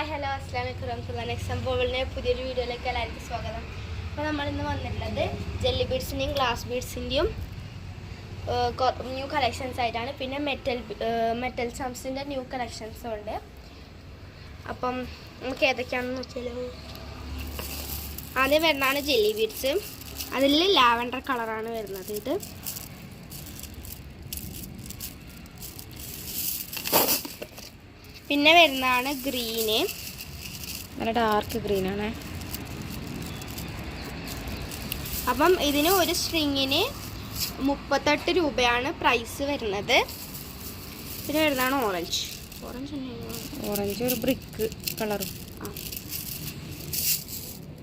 Hi hello അസ്സലാമു അലൈക്കും വറഹ്മത്തുള്ളാഹി എക്സാമ്പിളിൻ്റെ പുതിയൊരു വീഡിയോയിലേക്ക് എല്ലാവർക്കും സ്വാഗതം. അപ്പോൾ നമ്മളിന്ന് വന്നിട്ടുള്ളത് ജെല്ലി ബീഡ്സിൻ്റെയും ഗ്ലാസ് ബീഡ്സിൻ്റെയും ന്യൂ കളക്ഷൻസ് ആയിട്ടാണ്. പിന്നെ മെറ്റൽ ചംസിൻ്റെ ന്യൂ കളക്ഷൻസും ഉണ്ട്. അപ്പം നമുക്ക് ഏതൊക്കെയാണെന്ന് വെച്ചാൽ ആദ്യം വരുന്നതാണ് ജെല്ലി ബീഡ്സ്. അതിൽ ലാവൻഡർ കളറാണ് വരുന്നത്. ഇത് പിന്നെ വരുന്നതാണ് ഗ്രീന്, നല്ല ഡാർക്ക് ഗ്രീനാണ്. അപ്പം ഇതിന് ഒരു സ്ട്രിങ്ങിന് 38 രൂപയാണ് പ്രൈസ് വരുന്നത്. പിന്നെ വരുന്നതാണ് ഓറഞ്ച്. ഓറഞ്ച് ഒരു ബ്രിക്ക് കളറും.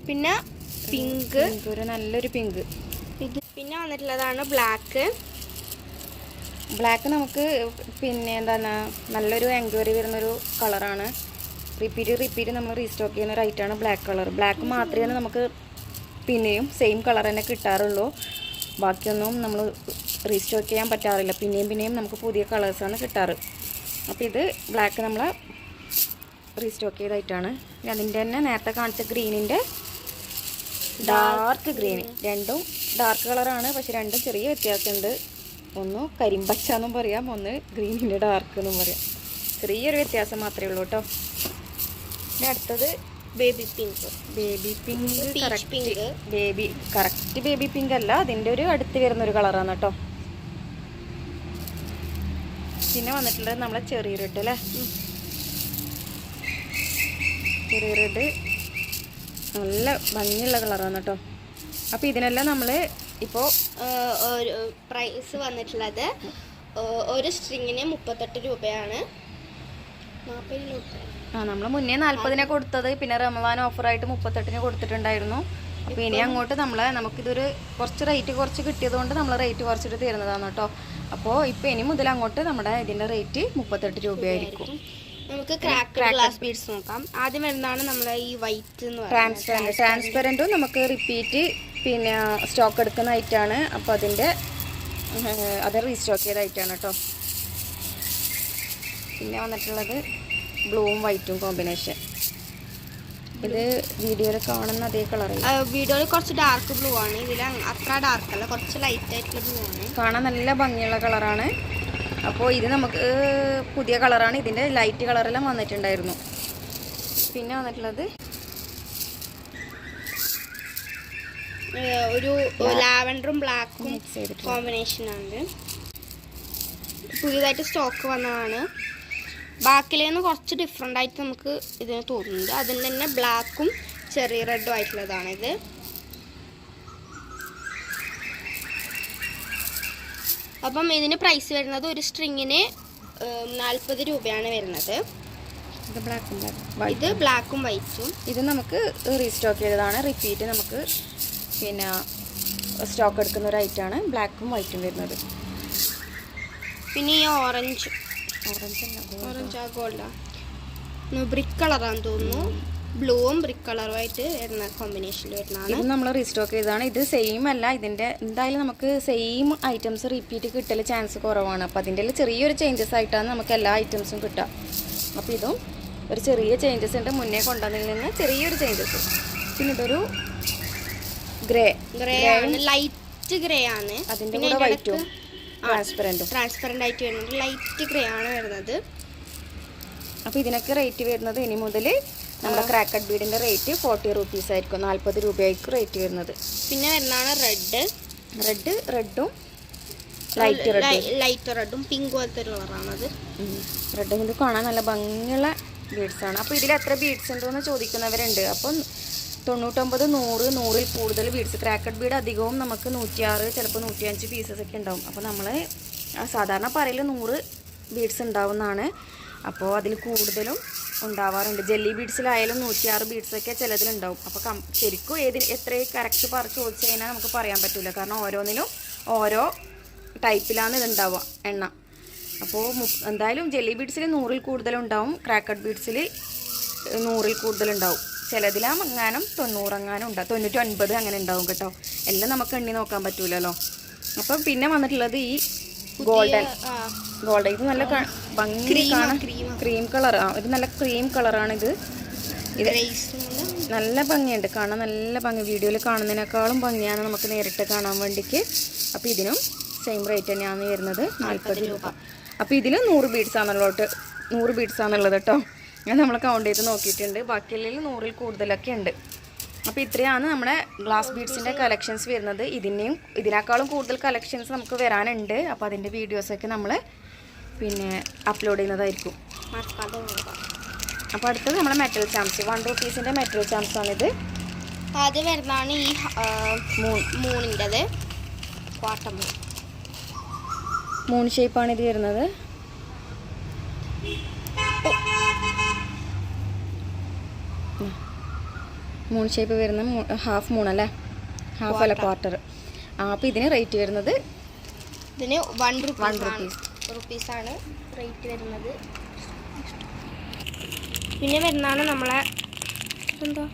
പിന്നെ പിങ്ക്, ഒരു നല്ലൊരു പിങ്ക്. ഇത് പിന്നെ വന്നിട്ടുള്ളതാണ് ബ്ലാക്ക്. ബ്ലാക്ക് നമുക്ക് പിന്നെ എന്താണ് നല്ലൊരു എൻക്വയറി വരുന്നൊരു കളറാണ്. റിപ്പീറ്റ് നമ്മൾ റീസ്റ്റോക്ക് ചെയ്യുന്ന ഒരു ഐറ്റമാണ് ബ്ലാക്ക് കളർ. ബ്ലാക്ക് മാത്രമേ നമുക്ക് പിന്നെയും സെയിം കളർ തന്നെ കിട്ടാറുള്ളൂ. ബാക്കിയൊന്നും നമ്മൾ റീസ്റ്റോക്ക് ചെയ്യാൻ പറ്റാറില്ല. പിന്നെയും നമുക്ക് പുതിയ കളേഴ്സാണ് കിട്ടാറ്. അപ്പോൾ ഇത് ബ്ലാക്ക് നമ്മൾ റീസ്റ്റോക്ക് ചെയ്ത ഐറ്റമാണ്. അതിൻ്റെ തന്നെ നേരത്തെ കാണിച്ച ഗ്രീനിൻ്റെ ഡാർക്ക് ഗ്രീൻ, രണ്ടും ഡാർക്ക് കളറാണ്. പക്ഷെ രണ്ടും ചെറിയ വ്യത്യാസമുണ്ട്. ഒന്ന് കരിമ്പച്ച എന്നും പറയാം, ഒന്ന് ഗ്രീനിൻ്റെ ഡാർക്ക് എന്നും പറയാം. ചെറിയൊരു വ്യത്യാസം മാത്രമേ ഉള്ളൂ കേട്ടോ. പിന്നെ അടുത്തത് baby pink. Correct baby pink അല്ല, അതിൻ്റെ ഒരു അടുത്ത് വരുന്നൊരു കളറാണ് കേട്ടോ. പിന്നെ വന്നിട്ടുള്ളത് നമ്മളെ ചെറിയ റെഡ് അല്ലേ. ചെറിയ റെഡ് നല്ല ഭംഗിയുള്ള കളറാണ് കേട്ടോ. അപ്പോൾ ഇതിനെല്ലാം നമ്മൾ ഇപ്പോൾ പ്രൈസ് വന്നിട്ടുള്ളത് ഒരു സ്ട്രിങ്ങിന് 38 രൂപയാണ്. 40 രൂപ. നമ്മൾ മുന്നേ 40 കൊടുത്തത്, പിന്നെ റമദാൻ ഓഫറായിട്ട് 38 കൊടുത്തിട്ടുണ്ടായിരുന്നു. അപ്പോൾ ഇനി അങ്ങോട്ട് നമുക്കിതൊരു കുറച്ച് കിട്ടിയത് കൊണ്ട് നമ്മൾ റേറ്റ് കുറച്ചിട്ട് തരുന്നതാണ് കേട്ടോ. അപ്പോൾ ഇപ്പോൾ ഇനി മുതൽ അങ്ങോട്ട് നമ്മുടെ ഇതിൻ്റെ റേറ്റ് 38 രൂപയായിരിക്കും. നമുക്ക് ഗ്ലാസ് ബീഡ്സ് നോക്കാം. ആദ്യം വരുന്നതാണ് നമ്മളെ ഈ വൈറ്റ് എന്ന് പറയുന്നത്. ട്രാൻസ്പെറൻറ്റും നമുക്ക് റിപ്പീറ്റ് പിന്നെ സ്റ്റോക്ക് എടുക്കുന്ന ഐറ്റാണ്. അപ്പോൾ അത് റീസ്റ്റോക്ക് ചെയ്ത ഐറ്റാണ് കേട്ടോ. പിന്നെ വന്നിട്ടുള്ളത് ബ്ലൂവും വൈറ്റും കോമ്പിനേഷൻ. ഇത് വീഡിയോയിൽ കാണുന്ന അതേ കളർ. വീഡിയോയിൽ കുറച്ച് ഡാർക്ക് ബ്ലൂ ആണ്, ഇതിൽ അത്ര ഡാർക്ക് അല്ല, കുറച്ച് ലൈറ്റ് ആയിട്ടുള്ള ബ്ലൂ ആണ്. കാണാൻ നല്ല ഭംഗിയുള്ള കളറാണ്. അപ്പോൾ ഇത് നമുക്ക് പുതിയ കളറാണ്. ഇതിൻ്റെ ലൈറ്റ് കളറെല്ലാം വന്നിട്ടുണ്ടായിരുന്നു. പിന്നെ വന്നിട്ടുള്ളത് ഒരു ലാവൻഡറും ബ്ലാക്കും കോമ്പിനേഷനാണ്. പുതിയതായിട്ട് സ്റ്റോക്ക് വന്നതാണ്. ബാക്കിയിൽ നിന്ന് കുറച്ച് ഡിഫറെൻ്റ് ആയിട്ട് നമുക്ക് ഇതിന് തോന്നുന്നുണ്ട്. അതിൽ തന്നെ ബ്ലാക്കും ചെറിയ റെഡും ആയിട്ടുള്ളതാണിത്. അപ്പം ഇതിന് പ്രൈസ് വരുന്നത് ഒരു സ്ട്രിങ്ങിന് 40 രൂപയാണ് വരുന്നത്. ഇത് ബ്ലാക്കും വൈറ്റും. ഇത് നമുക്ക് റീസ്റ്റോക്ക് ചെയ്തതാണ്. റിപ്പീറ്റ് നമുക്ക് പിന്നെ സ്റ്റോക്ക് എടുക്കുന്ന ഒരു ഐറ്റമാണ് ബ്ലാക്കും വൈറ്റും വരുന്നത്. പിന്നെ ഈ ഓറഞ്ച് ഗോൾഡാ ബ്രിക്ക് കളറാന്ന് തോന്നുന്നു. ബ്ലൂവും ബ്രിക്ക് കളറുമായിട്ട് വരുന്ന കോമ്പിനേഷനിൽ വരുന്നതാണ്. ഇത് നമ്മൾ റീസ്റ്റോക്ക് ചെയ്തതാണ്. ഇത് സെയിം അല്ല. ഇതിൻ്റെ എന്തായാലും നമുക്ക് സെയിം ഐറ്റംസ് റിപ്പീറ്റ് കിട്ടൽ ചാൻസ് കുറവാണ്. അപ്പോൾ അതിൻ്റെ ചെറിയൊരു ചേഞ്ചസ് ആയിട്ടാണ് നമുക്ക് എല്ലാ ഐറ്റംസും കിട്ടുക. അപ്പോൾ ഇതും ഒരു ചെറിയ ചേഞ്ചസ് ഉണ്ട്, മുന്നേ കൊണ്ടുവന്നതിൽ നിന്ന് ചെറിയൊരു ചേഞ്ചസ്. പിന്നെ ഇതൊരു ഗ്രേ ആണ്, ലൈറ്റ് ഗ്രേ ആണ്. അതിൻ്റെ കൂടെ വൈറ്റും ട്രാൻസ്പെറൻ്റ് ആയിട്ട് വരുന്നത് ലൈറ്റ് ഗ്രേ ആണ് വരുന്നത്. അപ്പോൾ ഇതിനൊക്കെ റേറ്റ് വരുന്നത് ഇനി മുതൽ നമ്മുടെ ക്രാക്കഡ് ബീഡിൻ്റെ റേറ്റ് 40 റുപ്പീസ് ആയിരിക്കും. 40 രൂപയായിരിക്കും റേറ്റ് വരുന്നത്. പിന്നെ വരുന്നതാണ് റെഡും ലൈറ്റ് റെഡും പിങ്ക് പോലത്തെ ഒരു കളറാണത്. റെഡും ഇത് കാണാൻ നല്ല ഭംഗിയുള്ള ബീഡ്സാണ്. അപ്പോൾ ഇതിൽ എത്ര ബീഡ്സ് ഉണ്ടോയെന്ന് ചോദിക്കുന്നവരുണ്ട്. അപ്പം 99, 100, 100ൽ കൂടുതൽ ബീഡ്സ്. ക്രാക്കഡ് ബീഡ് അധികവും നമുക്ക് 106, ചിലപ്പോൾ 105 പീസസ് ഒക്കെ ഉണ്ടാവും. അപ്പോൾ നമ്മൾ സാധാരണ പറയൽ 100 ബീഡ്സ് ഉണ്ടാവുന്നതാണ്. അപ്പോൾ അതിൽ കൂടുതലും ഉണ്ടാവാറുണ്ട്. ജെല്ലി ബീഡ്സിലായാലും 106 ബീഡ്സൊക്കെ ചിലതിലുണ്ടാവും. അപ്പോൾ ശരിക്കും എത്ര കറക്റ്റ് ചോദിച്ചു കഴിഞ്ഞാൽ നമുക്ക് പറയാൻ പറ്റില്ല. കാരണം ഓരോന്നിനും ഓരോ ടൈപ്പിലാണ് ഇതുണ്ടാവുക എണ്ണ. അപ്പോൾ എന്തായാലും ജെല്ലി ബീഡ്സിൽ 100ൽ കൂടുതലുണ്ടാവും, ക്രാക്കഡ് ബീഡ്സിൽ 100ൽ കൂടുതലുണ്ടാവും. ചിലതിലാങ്ങാനും 90 അങ്ങാനും ഉണ്ടാവും, 99 അങ്ങനെ ഉണ്ടാവും കേട്ടോ. എല്ലാം നമുക്ക് എണ്ണി നോക്കാൻ പറ്റൂലല്ലോ. അപ്പം പിന്നെ വന്നിട്ടുള്ളത് ഈ ഗോൾഡൻ ഇത് നല്ല ഭംഗി കാണാൻ ക്രീം കളർ. ഇത് നല്ല ക്രീം കളറാണിത്. ഇത് നല്ല ഭംഗിയുണ്ട് കാണാൻ, നല്ല ഭംഗി. വീഡിയോയിൽ കാണുന്നതിനേക്കാളും ഭംഗിയാണ് നമുക്ക് നേരിട്ട് കാണാൻ വേണ്ടിക്ക്. അപ്പോൾ ഇതിനും സെയിം റേറ്റ് തന്നെയാണ് വരുന്നത്, 40 രൂപ. അപ്പോൾ ഇതിൽ 100 ബീഡ്സ് ആണുള്ളത്, 100 ബീഡ്സ് ആണുള്ളത് കേട്ടോ. ഞാൻ നമ്മൾ കൗണ്ട് ചെയ്ത് നോക്കിയിട്ടുണ്ട്. ബാക്കിയുള്ളതിൽ 100-ൽ കൂടുതലൊക്കെ ഉണ്ട്. അപ്പോൾ ഇത്രയാണ് നമ്മുടെ ഗ്ലാസ് ബീഡ്സിൻ്റെ കളക്ഷൻസ് വരുന്നത്. ഇതിനേക്കാളും കൂടുതൽ കളക്ഷൻസ് നമുക്ക് വരാനുണ്ട്. അപ്പോൾ അതിൻ്റെ വീഡിയോസൊക്കെ നമ്മൾ പിന്നെ അപ്ലോഡ് ചെയ്യുന്നതായിരിക്കും. അപ്പോൾ അടുത്തത് നമ്മുടെ മെറ്റൽ ചാംസ്, 1 റുപ്പീസിൻ്റെ മെറ്റൽ ചാംസ് ആണിത്. ആദ്യം വരുന്നതാണ് ഈ മൂണിൻ്റെത്, ക്വാർട്ടർ മൂൺ ഷേപ്പാണ് ഇത് വരുന്നത്. മൂൺ ഷേപ്പ് വരുന്ന ഹാഫ് മൂണല്ലേ, ഹാഫ് അല്ല ക്വാർട്ടർ. അപ്പോൾ ഇതിന് റേറ്റ് വരുന്നത് ഇതിന് 1 റുപ്പീസാണ് റേറ്റ് വരുന്നത്. പിന്നെ വരുന്നതാണ് നമ്മളെ എന്താ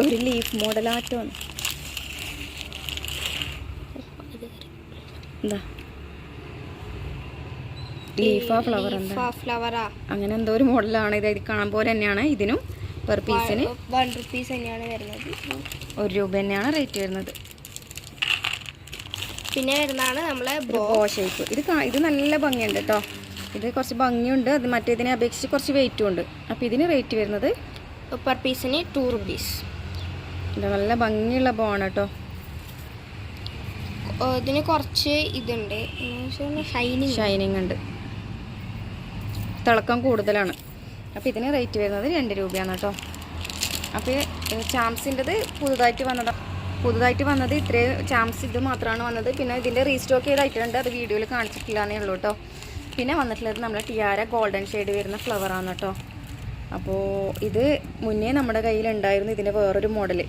ഒരു ലീഫ് മോഡലാറ്റമാണ്. എന്താ ലീഫാ ഫ്ലവർ, എന്താ ഫ്ലവറാ, അങ്ങനെ എന്തോ ഒരു മോഡലാണ്. ഇത് കാണാൻ പോലെ തന്നെയാണ്. ഇതിനും പെർ പീസിന് 1 റുപ്പീസ് തന്നെയാണ് വരുന്നത്, 1 രൂപ തന്നെയാണ് റേറ്റ് വരുന്നത്. പിന്നെ വരുന്നതാണ് നമ്മളെ ബോ ഷേപ്പ്. ഇത് നല്ല ഭംഗിയുണ്ട് കേട്ടോ. ഇത് കുറച്ച് ഭംഗിയുണ്ട്, അത് മറ്റേതിനെ അപേക്ഷിച്ച് കുറച്ച് വെയിറ്റും ഉണ്ട്. അപ്പോൾ ഇതിന് റേറ്റ് വരുന്നത് പെർ പീസിന് 2 റുപ്പീസ്. ഇത് നല്ല ഭംഗിയുള്ള ബോ ആണ് കേട്ടോ. ഇതിന് കുറച്ച് ഇതുണ്ട്, ഷൈനിങ് ഉണ്ട്, തിളക്കം കൂടുതലാണ്. അപ്പോൾ ഇതിന് റേറ്റ് വരുന്നത് 2 രൂപയാണ് കേട്ടോ. അപ്പോൾ ചാംസിൻ്റെത് പുതുതായിട്ട് വന്നത് ഇത്രയും ചാംസ് ഇത് മാത്രമാണ് വന്നത്. പിന്നെ ഇതിൻ്റെ റീസ്റ്റോക്ക് ചെയ്തായിട്ടുണ്ട്, അത് വീഡിയോയിൽ കാണിച്ചിട്ടില്ല എന്നേ ഉള്ളൂ കേട്ടോ. പിന്നെ വന്നിട്ടുള്ളത് നമ്മുടെ ടിയാര ഗോൾഡൻ ഷെയ്ഡ് വരുന്ന ഫ്ലവറാണ് കേട്ടോ. അപ്പോൾ ഇത് മുന്നേ നമ്മുടെ കയ്യിലുണ്ടായിരുന്നു ഇതിൻ്റെ വേറൊരു മോഡൽ.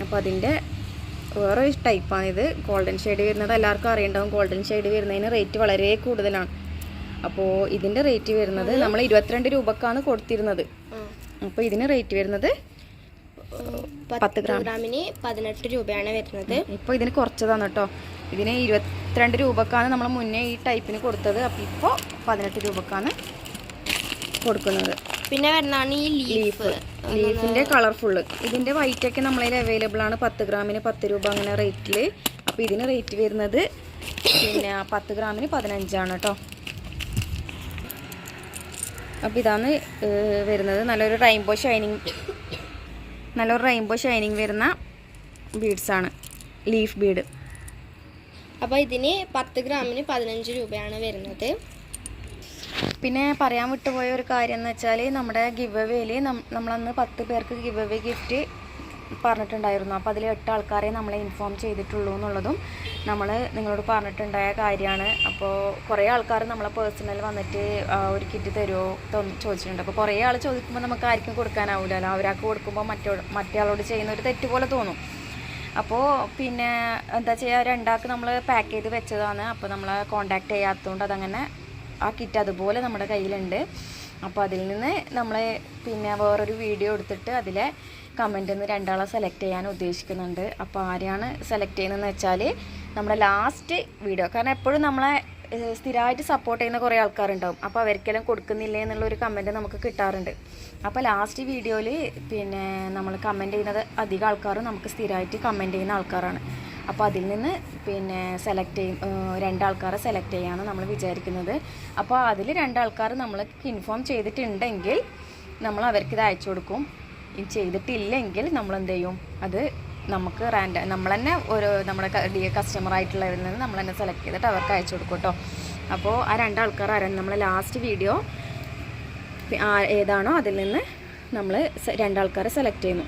അപ്പോൾ അതിൻ്റെ വേറൊരു ടൈപ്പാണിത്. ഗോൾഡൻ ഷെയ്ഡ് വരുന്നത് എല്ലാവർക്കും അറിയണ്ടാവും. ഗോൾഡൻ ഷെയ്ഡ് വരുന്നതിന് റേറ്റ് വളരെ കൂടുതലാണ്. അപ്പോൾ ഇതിൻ്റെ റേറ്റ് വരുന്നത് നമ്മൾ 22 രൂപക്കാണ് കൊടുത്തിരുന്നത്. അപ്പോൾ ഇതിന് റേറ്റ് വരുന്നത് 10 ഗ്രാമിന് 18 രൂപയാണ് വരുന്നത്. ഇപ്പോൾ ഇതിന് കുറച്ചതാണ് കേട്ടോ. ഇതിന് 22 രൂപക്കാണ് നമ്മൾ മുന്നേ ഈ ടൈപ്പിന് കൊടുത്തത്. അപ്പോൾ ഇപ്പോൾ 18 രൂപക്കാണ് കൊടുക്കുന്നത്. പിന്നെ വരുന്നതാണ് ഈ ലീഫിൻ്റെ കളർഫുള്ള്. ഇതിൻ്റെ വൈറ്റൊക്കെ നമ്മളതിൽ അവൈലബിൾ ആണ്. 10 ഗ്രാമിന് 10 രൂപ അങ്ങനെ റേറ്റിൽ. അപ്പോൾ ഇതിന് റേറ്റ് വരുന്നത് പിന്നെ 10 ഗ്രാമിന് 15 കേട്ടോ. അപ്പോൾ ഇതാണ് വരുന്നത്. നല്ലൊരു റെയിൻബോ ഷൈനിങ് വരുന്ന ബീഡ്സാണ്, ലീഫ് ബീഡ്. അപ്പോൾ ഇതിന് 10 ഗ്രാമിന് 15 രൂപയാണ് വരുന്നത്. പിന്നെ പറയാൻ വിട്ടുപോയ ഒരു കാര്യം എന്ന് വെച്ചാൽ നമ്മുടെ ഗിവ് അവേയിൽ നമ്മളന്ന് 10 പേർക്ക് ഗിവ് അവേ ഗിഫ്റ്റ് പറഞ്ഞിട്ടുണ്ടായിരുന്നു. അപ്പോൾ അതിൽ 8 ആൾക്കാരെ നമ്മളെ ഇൻഫോം ചെയ്തിട്ടുള്ളൂ എന്നുള്ളതും നമ്മൾ നിങ്ങളോട് പറഞ്ഞിട്ടുണ്ടായ കാര്യമാണ്. അപ്പോൾ കുറേ ആൾക്കാർ നമ്മളെ പേഴ്സണൽ വന്നിട്ട് ഒരു കിറ്റ് തരുമോ ചോദിച്ചിട്ടുണ്ട്. അപ്പോൾ കുറേ ആൾ ചോദിക്കുമ്പോൾ നമുക്ക് ആർക്കും കൊടുക്കാനാവില്ലല്ലോ. ഒരാൾക്ക് കൊടുക്കുമ്പോൾ മറ്റേ ആളോട് ചെയ്യുന്ന ഒരു തെറ്റ് പോലെ തോന്നും. അപ്പോൾ പിന്നെ എന്താ ചെയ്യുക, 2 ആൾക്ക് നമ്മൾ പാക്ക് ചെയ്ത് വെച്ചതാണ്. അപ്പോൾ നമ്മളെ കോണ്ടാക്ട് ചെയ്യാത്തതുകൊണ്ട് അതങ്ങനെ ആ കിറ്റ് അതുപോലെ നമ്മുടെ കയ്യിലുണ്ട്. അപ്പോൾ അതിൽ നിന്ന് നമ്മൾ പിന്നെ വേറൊരു വീഡിയോ എടുത്തിട്ട് അതിലെ കമൻറ്റിൽ നിന്ന് 2 ആളെ സെലക്ട് ചെയ്യാൻ ഉദ്ദേശിക്കുന്നുണ്ട്. അപ്പോൾ ആരെയാണ് സെലക്ട് ചെയ്യുന്നതെന്ന് വെച്ചാൽ നമ്മുടെ ലാസ്റ്റ് വീഡിയോ, കാരണം എപ്പോഴും നമ്മളെ സ്ഥിരമായിട്ട് സപ്പോർട്ട് ചെയ്യുന്ന കുറേ ആൾക്കാരുണ്ടാവും. അപ്പോൾ അവർക്കെല്ലാം കൊടുക്കുന്നില്ലേ എന്നുള്ളൊരു കമൻറ്റ് നമുക്ക് കിട്ടാറുണ്ട്. അപ്പോൾ ലാസ്റ്റ് വീഡിയോയിൽ പിന്നെ നമ്മൾ കമൻറ്റ് ചെയ്യുന്നത് അധികം ആൾക്കാരും നമുക്ക് സ്ഥിരമായിട്ട് കമൻറ്റ് ചെയ്യുന്ന ആൾക്കാരാണ്. അപ്പോൾ അതിൽ നിന്ന് പിന്നെ 2 ആൾക്കാരെ സെലക്ട് ചെയ്യാനാണ് നമ്മൾ വിചാരിക്കുന്നത്. അപ്പോൾ അതിൽ 2 ആൾക്കാർ നമ്മൾക്ക് ഇൻഫോം ചെയ്തിട്ടുണ്ടെങ്കിൽ നമ്മൾ അവർക്കിത് അയച്ചു കൊടുക്കും. ചെയ്തിട്ടില്ലെങ്കിൽ നമ്മൾ എന്ത് ചെയ്യും, അത് നമുക്ക് നമ്മൾ തന്നെ നമ്മുടെ കസ്റ്റമറായിട്ടുള്ളവരിൽ നിന്ന് നമ്മൾ തന്നെ സെലക്ട് ചെയ്തിട്ട് അവർക്ക് അയച്ചു കൊടുക്കും കേട്ടോ. അപ്പോൾ ആ 2 ആൾക്കാർ ആരാണ് നമ്മൾ ലാസ്റ്റ് വീഡിയോ ഏതാണോ അതിൽ നിന്ന് നമ്മൾ 2 ആൾക്കാരെ സെലക്ട് ചെയ്യുന്നു.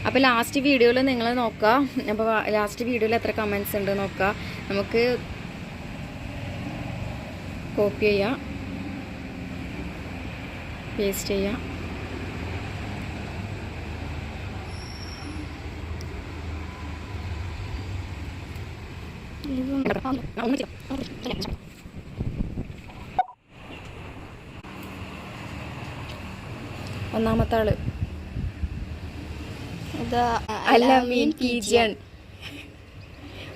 അപ്പോൾ ലാസ്റ്റ് വീഡിയോയിൽ നിങ്ങൾ നോക്കുക. അപ്പോൾ ലാസ്റ്റ് വീഡിയോയിൽ എത്ര കമൻറ്റ്സ് ഉണ്ട് നോക്കുക. നമുക്ക് കോപ്പി ചെയ്യാം, പേസ്റ്റ് ചെയ്യാം. ഒന്നാമത്തെ ആള് അലമീൻ കീജിയൻ.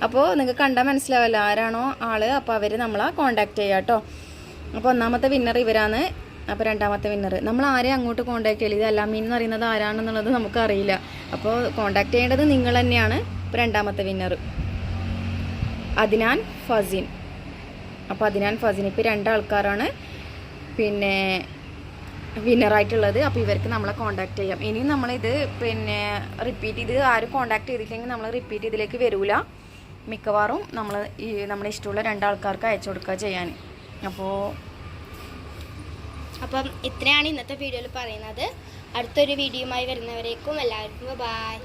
അപ്പോൾ നിങ്ങൾക്ക് കണ്ടാൽ മനസ്സിലാവല്ലോ ആരാണോ ആള്. അപ്പോൾ അവർ നമ്മളെ കോണ്ടാക്ട് ചെയ്യാം കേട്ടോ. അപ്പോൾ ഒന്നാമത്തെ വിന്നർ ഇവരാണ്. അപ്പോൾ രണ്ടാമത്തെ വിന്നർ നമ്മൾ ആരെയും അങ്ങോട്ട് കോൺടാക്ട് ചെയ്യില്ല. ഇത് അലാമീൻ എന്ന് പറയുന്നത് ആരാണെന്നുള്ളത് നമുക്കറിയില്ല. അപ്പോൾ കോൺടാക്ട് ചെയ്യേണ്ടത് നിങ്ങൾ തന്നെയാണ്. ഇപ്പോൾ രണ്ടാമത്തെ വിന്നർ അദ്നാൻ ഫസിൻ. അപ്പോൾ അദ്നാൻ ഫസിൻ ഇപ്പോൾ 2 ആൾക്കാരാണ് പിന്നെ വിന്നറായിട്ടുള്ളത്. അപ്പോൾ ഇവർക്ക് നമ്മളെ കോൺടാക്ട് ചെയ്യാം. ഇനിയും നമ്മളിത് പിന്നെ റിപ്പീറ്റ് ചെയ്ത് ആരും കോൺടാക്ട് ചെയ്തില്ലെങ്കിൽ നമ്മൾ റിപ്പീറ്റ് ഇതിലേക്ക് വരില്ല. മിക്കവാറും നമ്മളെ ഇഷ്ടമുള്ള 2 ആൾക്കാർക്ക് അയച്ചു കൊടുക്കുക ചെയ്യാൻ. അപ്പം ഇത്രയാണ് ഇന്നത്തെ വീഡിയോയിൽ പറയുന്നത്. അടുത്തൊരു വീഡിയോയുമായി വരുന്നവരേക്കും എല്ലാവർക്കും ബൈ.